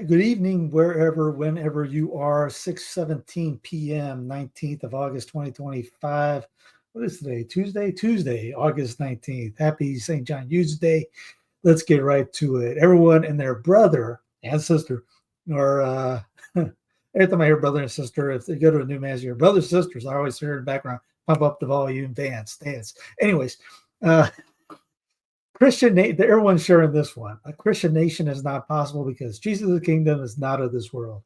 Good evening, whenever you are. 6:17 p.m., 19th of August, 2025. What is today? Tuesday, August 19th. Happy St. John Eustace Day. Let's get right to it. Everyone and their brother and sister, or every time I hear brother and sister, if they go to a new mass, your brothers and sisters, I always hear in the background, pump up the volume, dance. Anyways, everyone's sharing this one. A Christian nation is not possible because Jesus' kingdom is not of this world.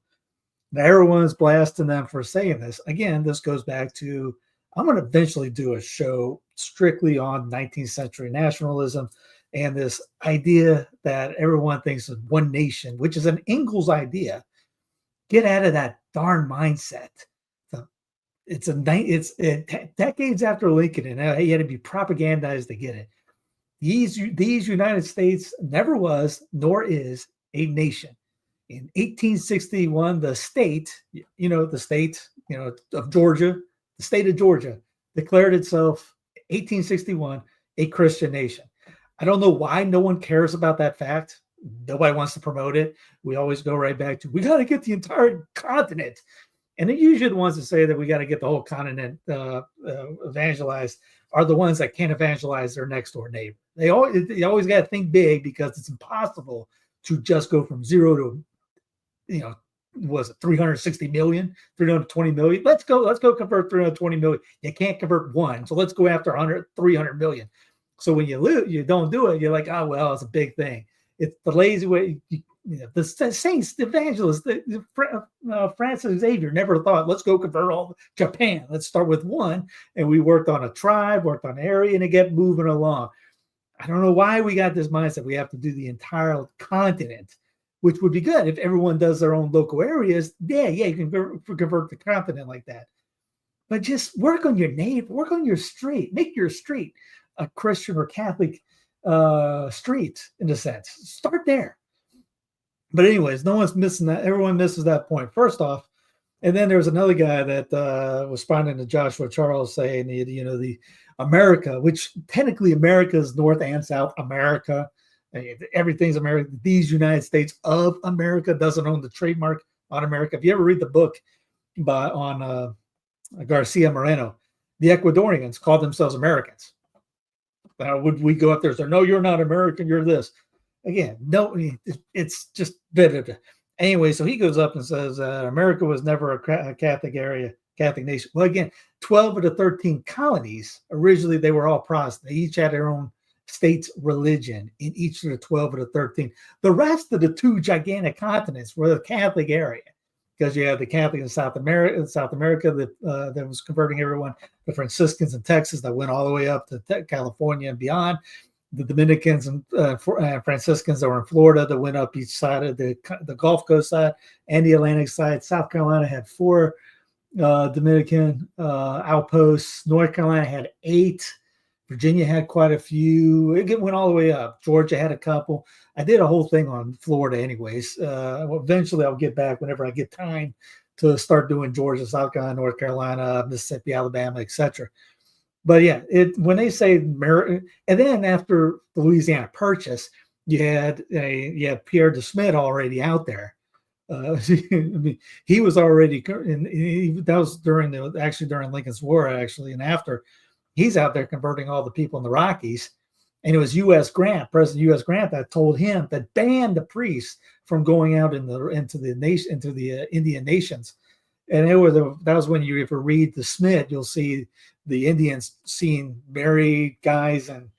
Now, everyone's blasting them for saying this. Again, this goes back to, I'm going to eventually do a show strictly on 19th century nationalism and this idea that everyone thinks of one nation, which is an Ingalls idea. Get out of that darn mindset. It's decades after Lincoln, and he had to be propagandized to get it. These United States never was, nor is, a nation. In 1861, the state of Georgia, the state of Georgia, declared itself, 1861, a Christian nation. I don't know why no one cares about that fact. Nobody wants to promote it. We always go right back to, we got to get the entire continent. And it usually wants to say that we got to get the whole continent evangelized are the ones that can't evangelize their next door neighbor. They always got to think big because it's impossible to just go from zero to, was it 360 million, 320 million? Let's go convert 320 million. You can't convert one. So let's go after 300 million. So when you don't do it, you're like, oh, well, it's a big thing. It's the lazy way. The saints, the evangelists, Francis Xavier never thought, let's go convert all Japan. Let's start with one. And we worked on a tribe, worked on an area, and it kept moving along. I don't know why we got this mindset. We have to do the entire continent, which would be good if everyone does their own local areas. Yeah, you can convert the continent like that. But just work on your neighbor, work on your street, make your street a Christian or Catholic street in a sense. Start there. But anyways, no one's missing that. Everyone misses that point. First off, and then there's another guy that was responding to Joshua Charles saying, the America, which technically America is North and South America. Everything's America. These United States of America doesn't own the trademark on America. If you ever read the book on Garcia Moreno, the Ecuadorians called themselves Americans. Would we go up there and say, no, you're not American, you're this? Again, no, it's just anyway. So he goes up and says America was never a Catholic nation. Well, again, 12 of the 13 colonies originally they were all Protestant. They each had their own state's religion in each of the 12 of the 13. The rest of the two gigantic continents were the Catholic area because you have the Catholic in South America that was converting everyone. The Franciscans in Texas that went all the way up to California and beyond. The Dominicans and Franciscans that were in Florida that went up each side of the Gulf Coast side and the Atlantic side. South Carolina had 4 Dominican outposts. North Carolina had 8. Virginia had quite a few. It went all the way up. Georgia had a couple. I did a whole thing on Florida anyways. Eventually I'll get back whenever I get time to start doing Georgia, South Carolina, North Carolina, Mississippi, Alabama, etc. But yeah, when they say America, and then after the Louisiana Purchase, you had Pierre de Smet already out there. He was already, that was during Lincoln's War, and after he's out there converting all the people in the Rockies, and it was President U.S. Grant that told him that banned the priests from going out into the Indian nations. And that was when you ever read the Smith, you'll see the Indians seeing married guys in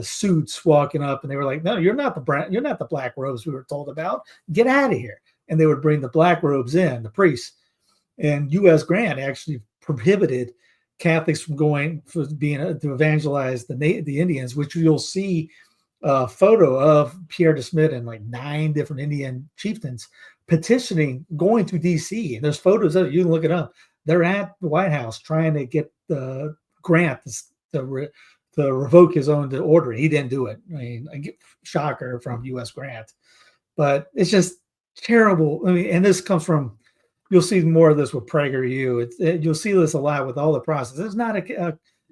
suits walking up, and they were like, "No, you're not the black robes we were told about. Get out of here!" And they would bring the black robes in, the priests. And U.S. Grant actually prohibited Catholics from to evangelize the Indians, which you'll see a photo of Pierre de Smet and like 9 different Indian chieftains petitioning, going to D.C. And there's photos of it. You can look it up. They're at the White House trying to get the grant to revoke his own order. He didn't do it. I mean, I get shocker from U.S. Grant, but it's just terrible. I mean, and this comes from, you'll see more of this with PragerU. You'll see this a lot with all the process. It's not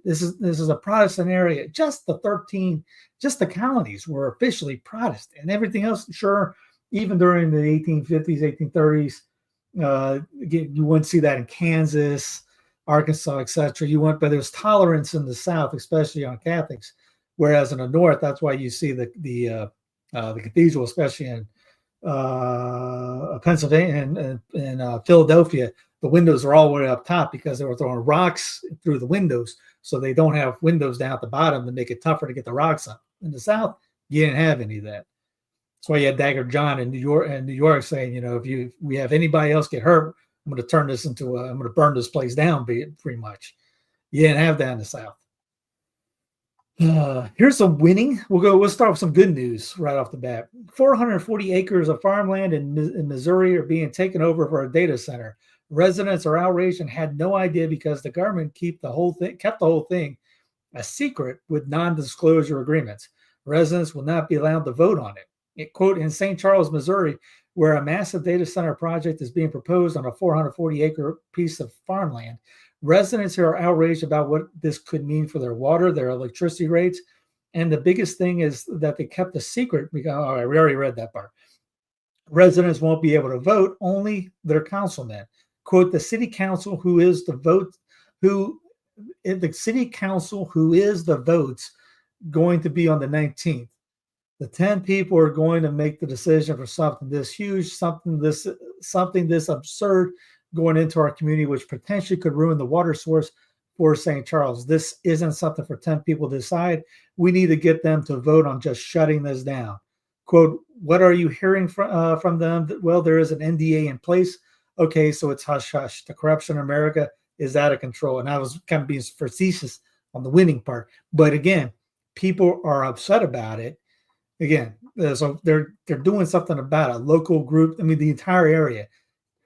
this is a Protestant area. Just the colonies were officially Protestant, and everything else, sure, even during the 1850s, 1830s, you wouldn't see that in Kansas, Arkansas, etc. But there's tolerance in the South, especially on Catholics, whereas in the North, that's why you see the cathedral, especially in Pennsylvania and Philadelphia, the windows are all the way up top because they were throwing rocks through the windows, so they don't have windows down at the bottom to make it tougher to get the rocks up. In the South, you didn't have any of that. That's why you had Dagger John in New York saying, if we have anybody else get hurt, I'm going to turn this I'm going to burn this place down, pretty much. You didn't have that in the South. Here's some winning. We'll start with some good news right off the bat. 440 acres of farmland in Missouri are being taken over for a data center. Residents are outraged and had no idea because the government kept the whole thing a secret with non-disclosure agreements. Residents will not be allowed to vote on it. Quote, in St. Charles, Missouri, where a massive data center project is being proposed on a 440-acre piece of farmland, residents here are outraged about what this could mean for their water, their electricity rates, and the biggest thing is that they kept a secret. We already read that part. Residents won't be able to vote, only their councilmen. Quote, the city council who is the votes going to be on the 19th. The 10 people are going to make the decision for something this huge, something this absurd going into our community, which potentially could ruin the water source for St. Charles. This isn't something for 10 people to decide. We need to get them to vote on just shutting this down. Quote, what are you hearing from them? Well, there is an NDA in place. Okay, so it's hush hush. The corruption in America is out of control. And I was kind of being facetious on the winning part. But again, people are upset about it. Again, so they're doing something about a local group. I mean, the entire area.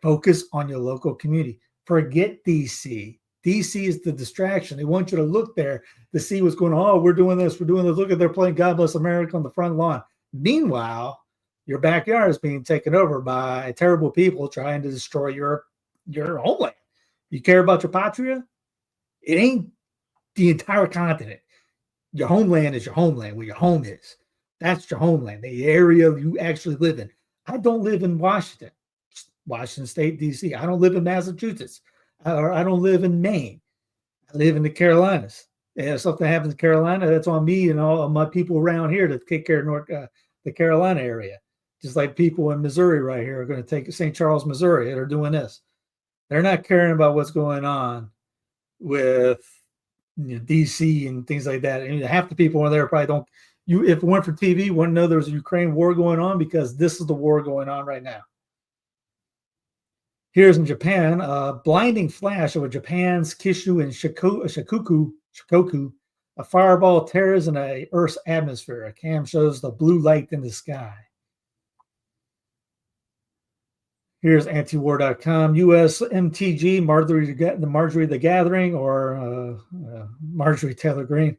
Focus on your local community. Forget DC. DC is the distraction. They want you to look there to see what's going on. Oh, we're doing this. We're doing this. Look at they're playing God Bless America on the front lawn. Meanwhile, your backyard is being taken over by terrible people trying to destroy your homeland. You care about your patria? It ain't the entire continent. Your homeland is your homeland, where your home is. That's your homeland, the area you actually live in. I don't live in Washington State, D.C. I don't live in Massachusetts. Or I don't live in Maine. I live in the Carolinas. And if something happens in Carolina, that's on me and all of my people around here to take care of the Carolina area. Just like people in Missouri right here are going to take St. Charles, Missouri, that are doing this. They're not caring about what's going on with D.C. and things like that. And half the people over there probably don't. If it weren't for TV, wouldn't know there was a Ukraine war going on, because this is the war going on right now. Here's in Japan, a blinding flash over Japan's Kyushu and Shikoku. A fireball tears in a Earth's atmosphere. A cam shows the blue light in the sky. Here's antiwar.com. U.S. MTG, Marjorie the Gathering, or Marjorie Taylor Greene.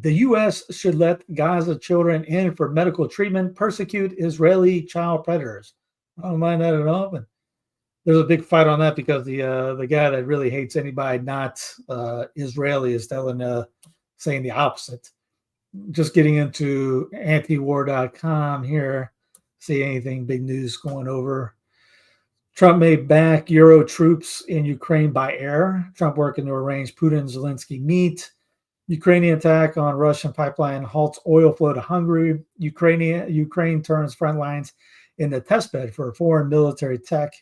The U.S. should let Gaza children in for medical treatment, persecute Israeli child predators. I don't mind that at all, but there's a big fight on that because the guy that really hates anybody not Israeli is saying the opposite. Just getting into antiwar.com here. See anything big news going over? Trump may back Euro troops in Ukraine by air. Trump working to arrange Putin and Zelensky meet. Ukrainian attack on Russian pipeline halts oil flow to Hungary. Ukraine turns front lines into testbed for foreign military tech.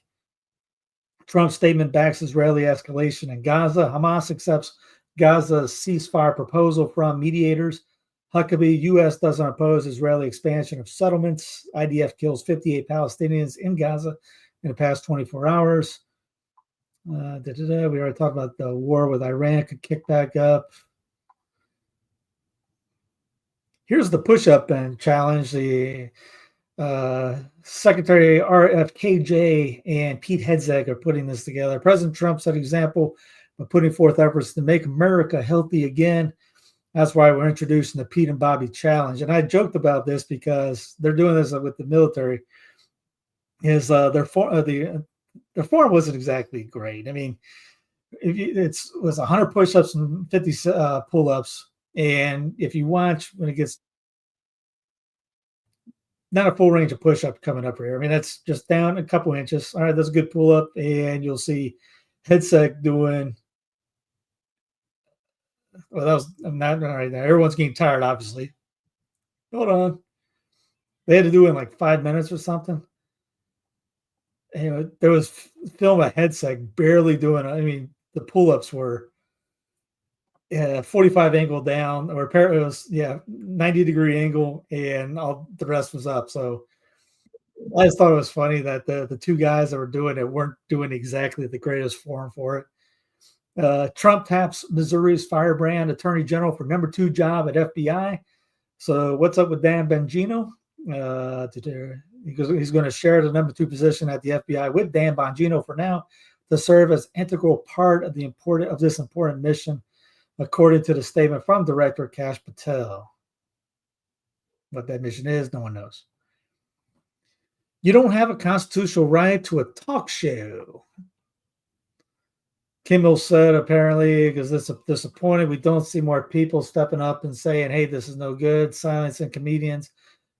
Trump's statement backs Israeli escalation in Gaza. Hamas accepts Gaza's ceasefire proposal from mediators. Huckabee, U.S. doesn't oppose Israeli expansion of settlements. IDF kills 58 Palestinians in Gaza in the past 24 hours. We already talked about the war with Iran could kick back up. Here's the push-up and challenge. The Secretary RFKJ and Pete Hegseth are putting this together. President Trump set an example by putting forth efforts to make America healthy again. That's why we're introducing the Pete and Bobby Challenge. And I joked about this because they're doing this with the military. Is their form wasn't exactly great. I mean, it was 100 push-ups and 50 pull-ups. And if you watch when it gets not a full range of push-up coming up here. I mean, that's just down a couple inches. All right, that's a good pull-up, and you'll see Hegseth doing. Well, that was not all right. Now everyone's getting tired, obviously. Hold on, they had to do it in like 5 minutes or something. And there was film of Hegseth barely doing. I mean, the pull-ups were 45 angle down, or it was 90-degree angle, and all the rest was up. So I just thought it was funny that the two guys that were doing it weren't doing exactly the greatest form for it. Trump taps Missouri's firebrand attorney general for #2 job at FBI. So what's up with Dan Bongino? He's going to share the #2 position at the FBI with Dan Bongino for now to serve as integral part of this important mission, according to the statement from Director Kash Patel. What that mission is, no one knows. You don't have a constitutional right to a talk show. Kimmel said, apparently, because this is disappointed, we don't see more people stepping up and saying, hey, this is no good, silencing comedians,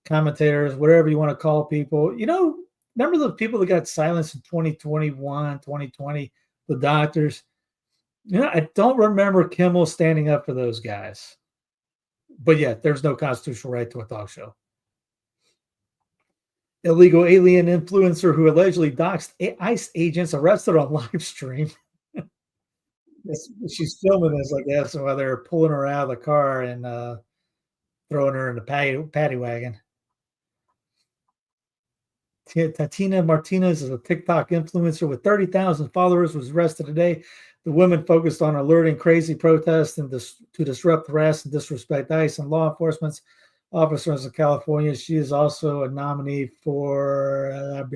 commentators, whatever you want to call people. You know, remember the people that got silenced in 2021, 2020, the doctors? You know, I don't remember Kimmel standing up for those guys. But yeah, there's no constitutional right to a talk show. Illegal alien influencer who allegedly doxed ICE agents arrested on live stream. She's filming this, I guess, while they're pulling her out of the car and throwing her in the paddy wagon. Tatiana Martinez is a TikTok influencer with 30,000 followers, was arrested today. The woman focused on alerting crazy protests and to disrupt, harass, and disrespect ICE and law enforcement officers in California. She is also a nominee for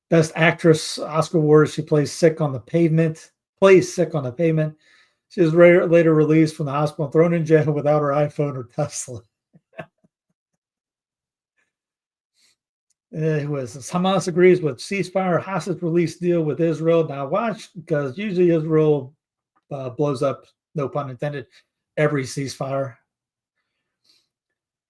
Best Actress Oscar Award. She plays sick on the pavement. She was later released from the hospital and thrown in jail without her iPhone or Tesla. Hamas agrees with ceasefire hostage release deal with Israel. Now watch, because usually Israel blows up, no pun intended, every ceasefire.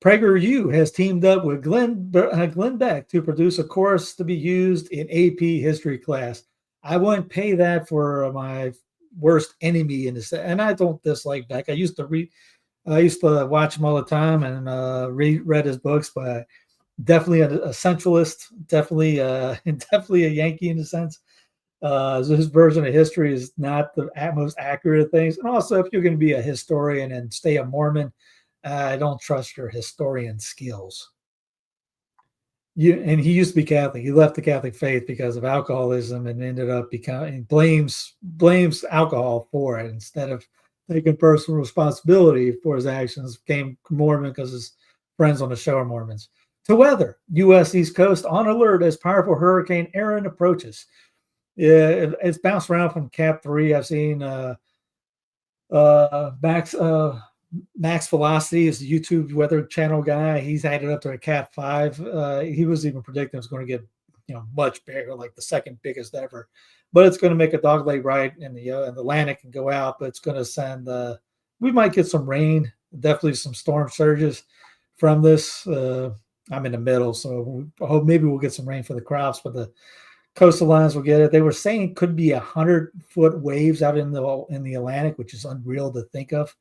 PragerU has teamed up with Glenn Beck to produce a course to be used in AP history class. I wouldn't pay that for my worst enemy in this, and I don't dislike Beck. I used to watch him all the time and read his books, but definitely a centralist, definitely a Yankee in a sense. So his version of history is not the most accurate of things. And also, if you're going to be a historian and stay a Mormon, I don't trust your historian skills. And he used to be Catholic. He left the Catholic faith because of alcoholism and ended up blames alcohol for it instead of taking personal responsibility for his actions. Became Mormon because his friends on the show are Mormons. To weather, U.S. East Coast on alert as powerful Hurricane Erin approaches. Yeah, it's bounced around from Cat 3. I've seen Max Velocity is the YouTube weather channel guy. He's had it up to a Cat 5. He was even predicting it was going to get much bigger, like the second biggest ever. But it's going to make a dogleg right in the Atlantic and go out. But it's going to send. We might get some rain, definitely some storm surges from this. I'm in the middle, so I hope maybe we'll get some rain for the crops, but the coastal lines will get it. They were saying it could be 100-foot waves out in the Atlantic, which is unreal to think of.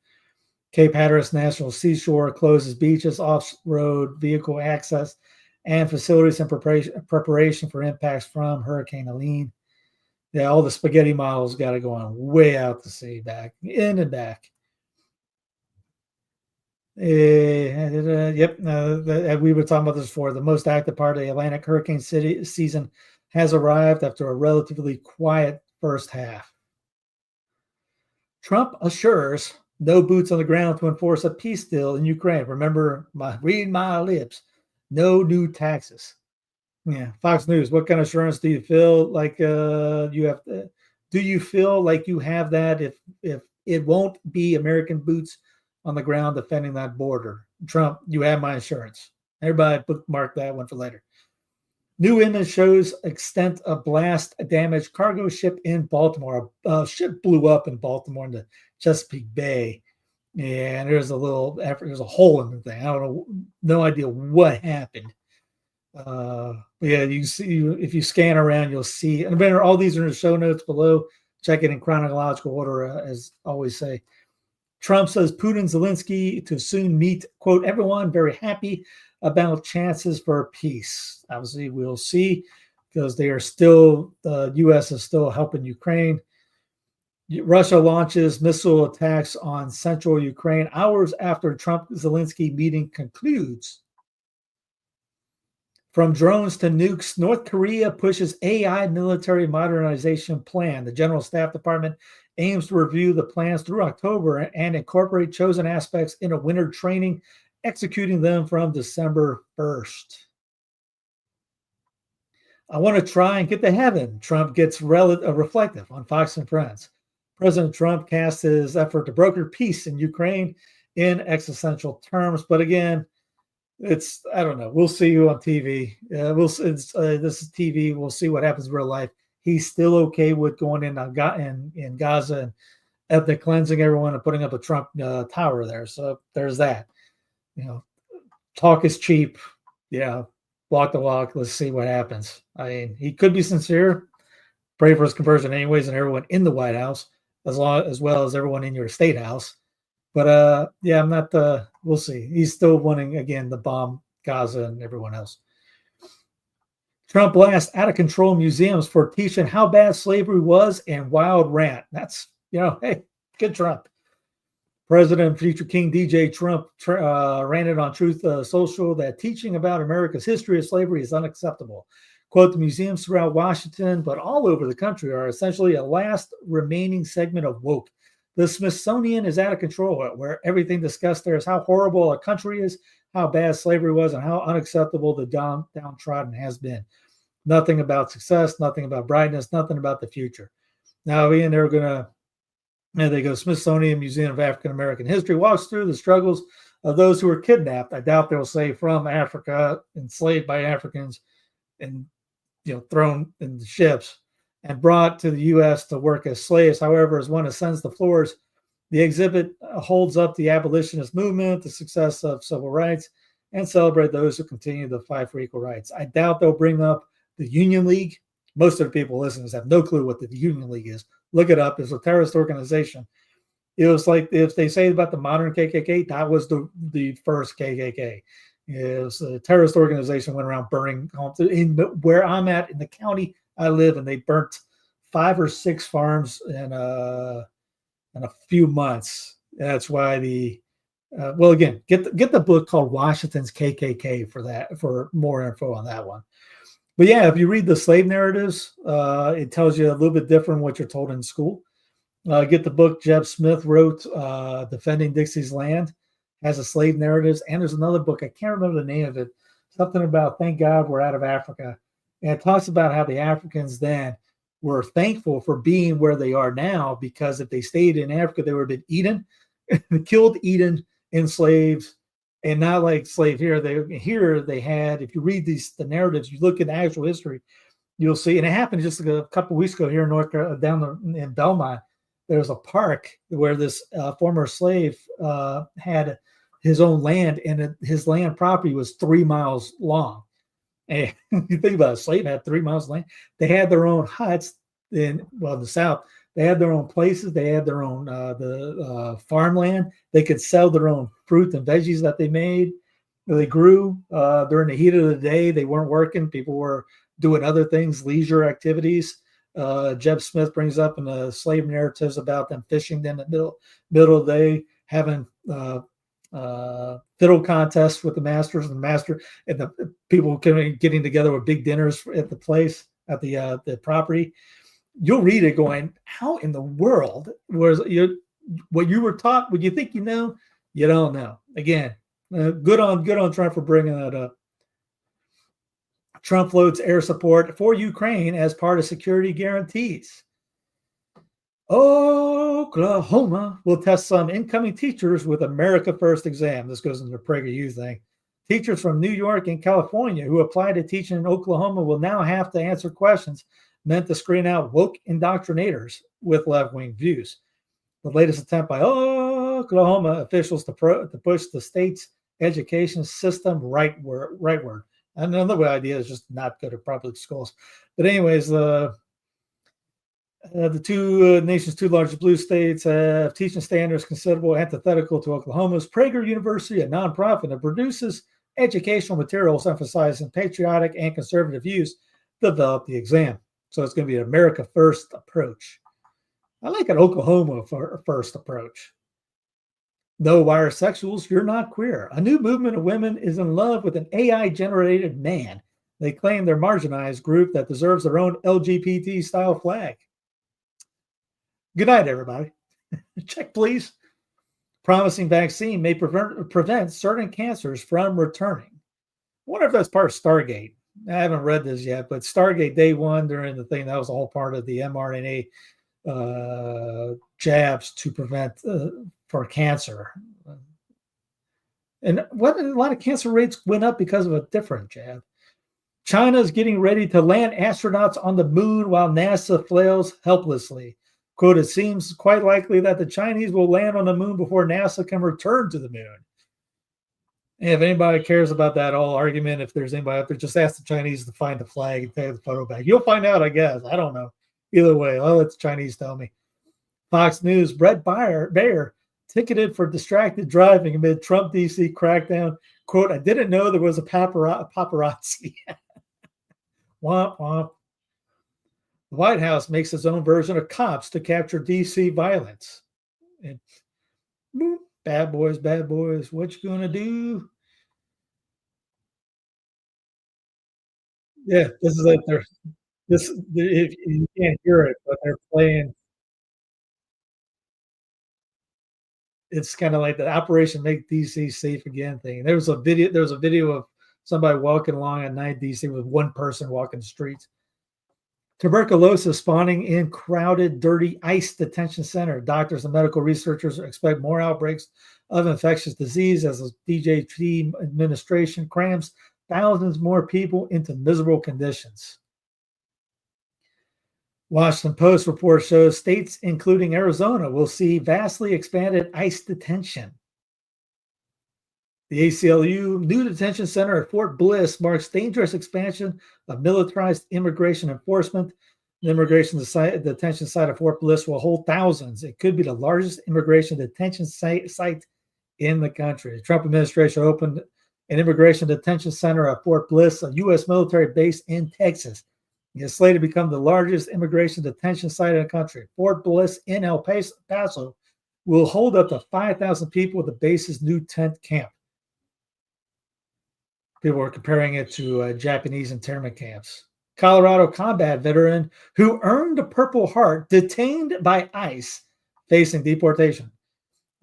Cape Hatteras National Seashore closes beaches, off-road vehicle access, and facilities in preparation for impacts from Hurricane Erin. Yeah, all the spaghetti models got to go on way out to sea, back in and back. Yep. We were talking about this before. The most active part of the Atlantic hurricane season has arrived after a relatively quiet first half. Trump assures No boots on the ground to enforce a peace deal in Ukraine. Remember, read my lips. No new taxes. Yeah, Fox News. What kind of assurance do you feel like you have? Do you feel like you have that if it won't be American boots on the ground defending that border? Trump, you have my assurance. Everybody bookmark that one for later. New image shows extent of blast damaged cargo ship in Baltimore. A ship blew up in Baltimore in the Chesapeake Bay, and there's a hole in the thing. I don't know, no idea what happened. Yeah, you see, if you scan around, you'll see. And remember, all these are in the show notes below. Check it in chronological order, as always say. Trump says Putin, Zelensky to soon meet, quote, everyone very happy about chances for peace. Obviously, we'll see because they are still, the U.S. is still helping Ukraine. Russia launches missile attacks on central Ukraine hours after Trump-Zelensky meeting concludes. From drones to nukes, North Korea pushes AI military modernization plan. The General Staff Department aims to review the plans through October and incorporate chosen aspects into winter training, executing them from December 1st. I want to try and get to heaven. Trump gets reflective on Fox and Friends. President Trump casts his effort to broker peace in Ukraine in existential terms. But again, I don't know. We'll see you on TV. This is TV. We'll see what happens in real life. He's still okay with going in Gaza and ethnic cleansing everyone and putting up a Trump tower there. So there's that. Talk is cheap. Yeah, walk the walk. Let's see what happens. I mean, he could be sincere. Pray for his conversion anyways, and everyone in the White House, as well as everyone in your state house. But yeah, I'm not. We'll see. He's still wanting again to bomb Gaza and everyone else. Trump blasts out of control museums for teaching how bad slavery was and wild rant. That's hey, good Trump. President future King DJ Trump ranted on Truth Social that teaching about America's history of slavery is unacceptable. Quote, the museums throughout Washington, but all over the country, are essentially a last remaining segment of woke. The Smithsonian is out of control, where everything discussed there is how horrible a country is, how bad slavery was, and how unacceptable the downtrodden has been. Nothing about success, nothing about brightness, nothing about the future. Now, Ian, they're going to, they go, Smithsonian Museum of African American History walks through the struggles of those who were kidnapped. I doubt they'll say from Africa, enslaved by Africans, and thrown in the ships and brought to the U.S. to work as slaves. However, as one ascends the floors, the exhibit holds up the abolitionist movement, the success of civil rights, and celebrate those who continue to fight for equal rights. I doubt they'll bring up the Union League. Most of the people listening have no clue what the Union League is. Look it up. It's a terrorist organization. It was like if they say about the modern KKK, that was the first KKK. It was a terrorist organization, went around burning homes. Where I'm at in the county I live in, they burnt 5 or 6 farms in a few months. That's why well, again, get the book called Washington's KKK for more info on that one. But yeah, if you read the slave narratives, it tells you a little bit different what you're told in school. Get the book Jeb Smith wrote, Defending Dixie's Land, has a slave narratives. And there's another book, I can't remember the name of it, something about Thank God We're Out of Africa. And it talks about how the Africans then were thankful for being where they are now, because if they stayed in Africa, they would have been eaten, killed, eaten, enslaved, and not like slave here. They had, if you read the narratives, you look at the actual history, you'll see, and it happened just a couple of weeks ago here in in Belmont. There was a park where this former slave had his own land, and his land property was 3 miles long. And you think about it, a slave had 3 miles of land. They had their own huts in the South. They had their own places. They had their own farmland. They could sell their own fruit and veggies that they made. They grew during the heat of the day. They weren't working. People were doing other things, leisure activities. Jeb Smith brings up in the slave narratives about them fishing in the middle of the day, having fiddle contests with the masters, and the people getting together with big dinners at the place, at the property. You'll read it going, how in the world was what you were taught, what you think you know, you don't know. Again, good on Trump for bringing that up. Trump floats air support for Ukraine as part of security guarantees. Oklahoma will test some incoming teachers with America First exam. This goes into the PragerU thing. Teachers from New York and California who apply to teach in Oklahoma will now have to answer questions meant to screen out woke indoctrinators with left-wing views. The latest attempt by Oklahoma officials to push the state's education system rightward. And another idea is just not go to public schools. But anyways, the two nation's two largest blue states have teaching standards considerable antithetical to Oklahoma's. Prager University, a nonprofit that produces educational materials emphasizing patriotic and conservative views, developed the exam. So it's going to be an America First approach. I like an Oklahoma First approach. No bisexuals, you're not queer. A new movement of women is in love with an AI-generated man. They claim they're marginalized group that deserves their own LGBT-style flag. Good night, everybody. Check, please. Promising vaccine may prevent certain cancers from returning. I wonder if that's part of Stargate. I haven't read this yet, but Stargate Day One during the thing, that was all part of the mRNA jabs to prevent for cancer. And a lot of cancer rates went up because of a different jab. China is getting ready to land astronauts on the moon while NASA flails helplessly. Quote, it seems quite likely that the Chinese will land on the moon before NASA can return to the moon. And if anybody cares about that whole argument, if there's anybody out there, just ask the Chinese to find the flag and take the photo back. You'll find out, I guess. I don't know. Either way, I'll let the Chinese tell me. Fox News, Brett Baer ticketed for distracted driving amid Trump DC crackdown. Quote, I didn't know there was a paparazzi. Womp, womp. The White House makes its own version of cops to capture DC violence. And boop, bad boys, what you gonna do? Yeah, this is like if you can't hear it, but they're playing. It's kind of like the Operation Make DC Safe Again thing. There was a video of somebody walking along at night DC with one person walking the streets. Tuberculosis spawning in crowded, dirty ICE detention center. Doctors and medical researchers expect more outbreaks of infectious disease as the DJT administration crams thousands more people into miserable conditions. Washington Post report shows states, including Arizona, will see vastly expanded ICE detention. The ACLU new detention center at Fort Bliss marks dangerous expansion of militarized immigration enforcement. The immigration detention site at Fort Bliss will hold thousands. It could be the largest immigration detention site in the country. The Trump administration opened an immigration detention center at Fort Bliss, a U.S. military base in Texas. It is slated to become the largest immigration detention site in the country. Fort Bliss in El Paso will hold up to 5,000 people at the base's new tent camp. People were comparing it to Japanese internment camps. Colorado combat veteran who earned a Purple Heart detained by ICE facing deportation.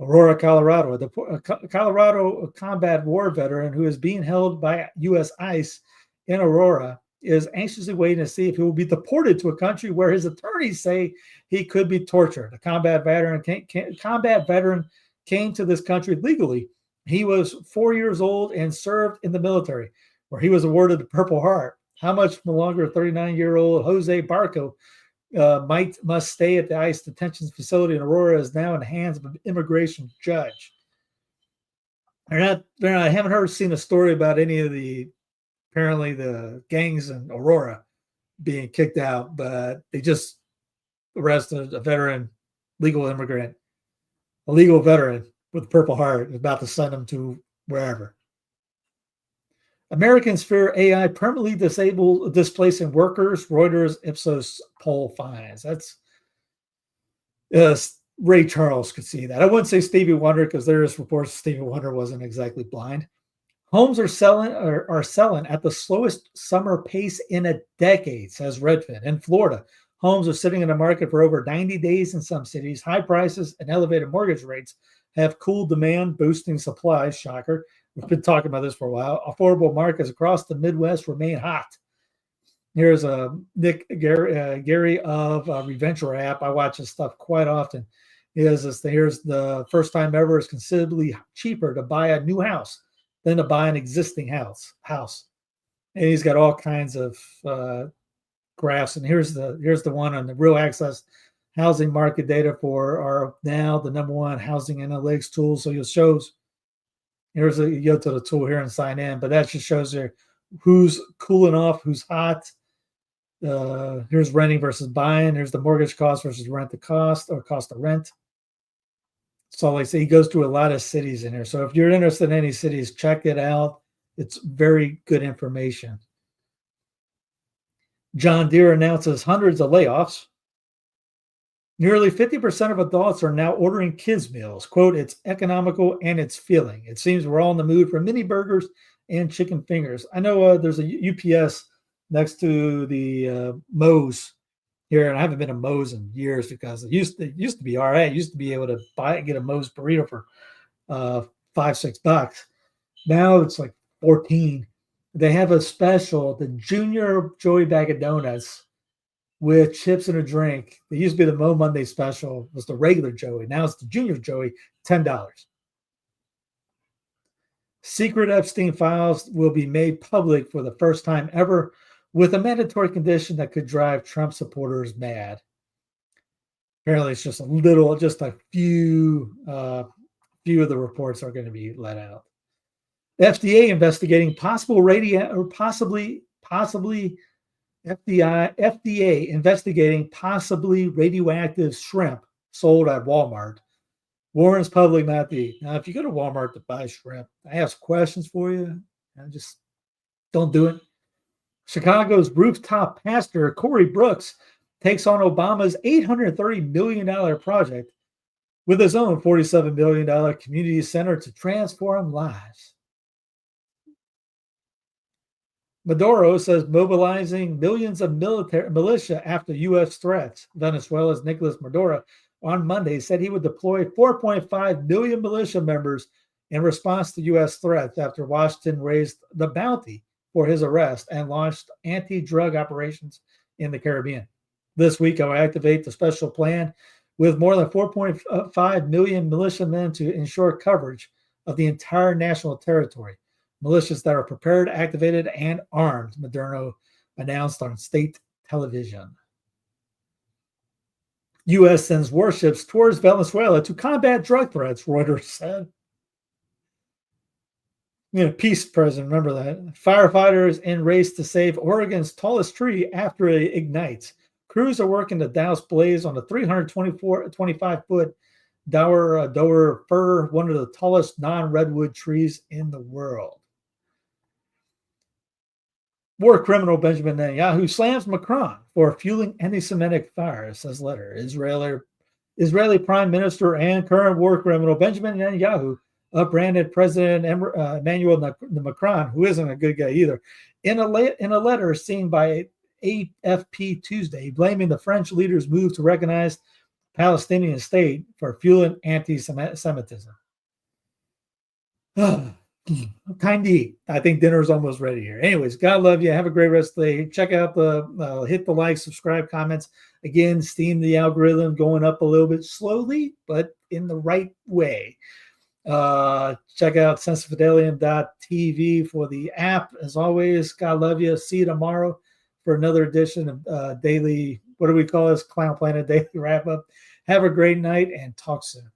Aurora, Colorado. The Colorado combat war veteran who is being held by U.S. ICE in Aurora is anxiously waiting to see if he will be deported to a country where his attorneys say he could be tortured. A combat veteran came to this country legally. He was 4 years old and served in the military, where he was awarded the Purple Heart. How much longer 39-year-old Jose Barco must stay at the ICE detention facility in Aurora is now in the hands of an immigration judge. I haven't seen a story about any of apparently the gangs in Aurora being kicked out, but they just arrested a veteran, legal immigrant, a legal veteran with a Purple Heart, is about to send them to wherever. Americans fear AI permanently displacing workers. Reuters Ipsos poll finds. That's Ray Charles could see that. I wouldn't say Stevie Wonder because there is reports Stevie Wonder wasn't exactly blind. Homes are selling at the slowest summer pace in a decade, says Redfin. In Florida, Homes are sitting in the market for over 90 days in some cities. High prices and elevated mortgage rates have cooled demand, boosting supply. Shocker. We've been talking about this for a while. Affordable markets across the Midwest remain hot. Here's Nick Gary of Reventure app. I watch this stuff quite often. Here's the first time ever it's considerably cheaper to buy a new house than to buy an existing house. And he's got all kinds of graphs. And here's the one on the Real Access housing market data for our now the number one housing analytics tool. So it shows. You go to the tool here and sign in, but that just shows you who's cooling off, who's hot. Here's renting versus buying. Here's the mortgage cost versus rent to cost or cost of rent. So like I say, he goes through a lot of cities in here. So if you're interested in any cities, check it out. It's very good information. John Deere announces hundreds of layoffs. Nearly 50% of adults are now ordering kids' meals. Quote, it's economical and it's filling. It seems we're all in the mood for mini burgers and chicken fingers. I know there's a UPS next to the Moe's here, and I haven't been to Moe's in years because it used to be all right. I used to be able to get a Moe's burrito for $5-6. Now it's like 14. They have a special, the Junior Joey bag of donuts with chips and a drink. It used to be the Mo Monday special, was the regular Joey. Now it's the Junior Joey, $10. Secret Epstein files will be made public for the first time ever with a mandatory condition that could drive Trump supporters mad. Apparently it's just a few of the reports are going to be let out. FDA investigating FDA investigating possibly radioactive shrimp sold at Walmart. Warren's public not to eat. Now, if you go to Walmart to buy shrimp, I have questions for you. I just don't do it. Chicago's rooftop pastor, Corey Brooks, takes on Obama's $830 million project with his own $47 million community center to transform lives. Maduro says mobilizing millions of militia after U.S. threats. Venezuela's Nicolas Maduro on Monday said he would deploy 4.5 million militia members in response to U.S. threats after Washington raised the bounty for his arrest and launched anti-drug operations in the Caribbean. This week, I will activate the special plan with more than 4.5 million militiamen to ensure coverage of the entire national territory. Militias that are prepared, activated, and armed, Maduro announced on state television. U.S. sends warships towards Venezuela to combat drug threats, Reuters said. Peace President, remember that. Firefighters in race to save Oregon's tallest tree after it ignites. Crews are working to douse blaze on the 325-foot Dower fir, one of the tallest non-redwood trees in the world. War criminal Benjamin Netanyahu slams Macron for fueling anti-Semitic fire, says letter. Israeli Prime Minister and current war criminal Benjamin Netanyahu upbranded President Emmanuel Macron, who isn't a good guy either, in a letter seen by AFP Tuesday, blaming the French leader's move to recognize Palestinian state for fueling anti-Semitism. Time to eat. I think dinner's almost ready here. Anyways, God love you. Have a great rest of the day. Check out hit the like, subscribe, comments. Again, steam the algorithm going up a little bit slowly, but in the right way. Check out sensefidelium.tv for the app. As always, God love you. See you tomorrow for another edition of daily, what do we call this? Clown Planet Daily Wrap Up. Have a great night and talk soon.